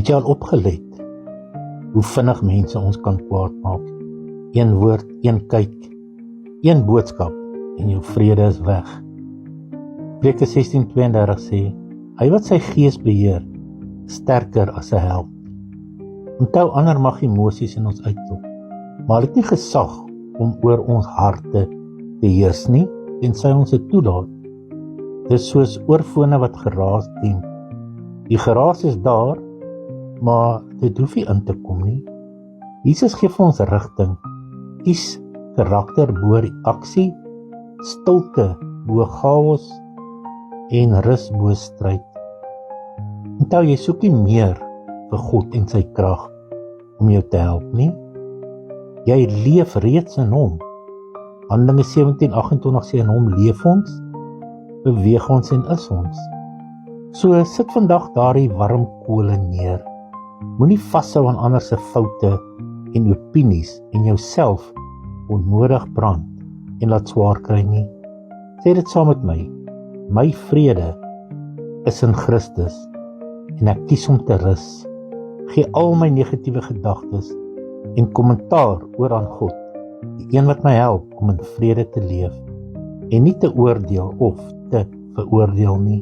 Het jy al opgelet hoe vinnig mense ons kan kwaad maak? Een woord, een kyk, een boodskap en jou vrede is weg. Spreuke 16:32 sê, hy wat sy gees beheer, is sterker as 'n held. Onthou, ander mag emosies in ons uitloop, maar hulle het nie gesag om oor ons harte te heers nie, tensy ons dit toelaat. Dis soos oorfone wat geraas dien. Die geraas is daar, maar dit hoef nie in te kom nie. Jesus gee vir ons rigting. Kies karakter bo reaksie, stilte bo chaos en rus bo stryd. Onthou, jy soek nie meer vir God en sy krag om jou te help nie. Jy leef reeds in hom. Handelinge 17:28 sê, in hom leef ons, beweeg ons en is ons. So sit vandag daardie warm kole neer. Moenie vashou aan ander se foute en opinies en jouself onnodig brand en laat swaar kry nie. Sê dit saam met my. My vrede is in Christus en ek kies om te rus. Gee al my negatiewe gedagtes en kommentaar oor aan God, die een wat my help om in vrede te leef en nie te oordeel of te veroordeel nie.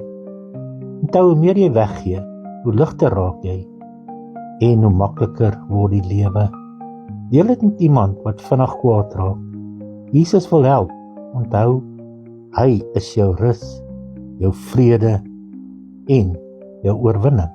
Onthou, hoe meer jy weggee, hoe ligter raak jy en hoe makliker word die lewe. Deel dit met iemand wat vinnig kwaad raak. Jesus wil help. Onthou, hy is jou rus, jou vrede en jou oorwinning.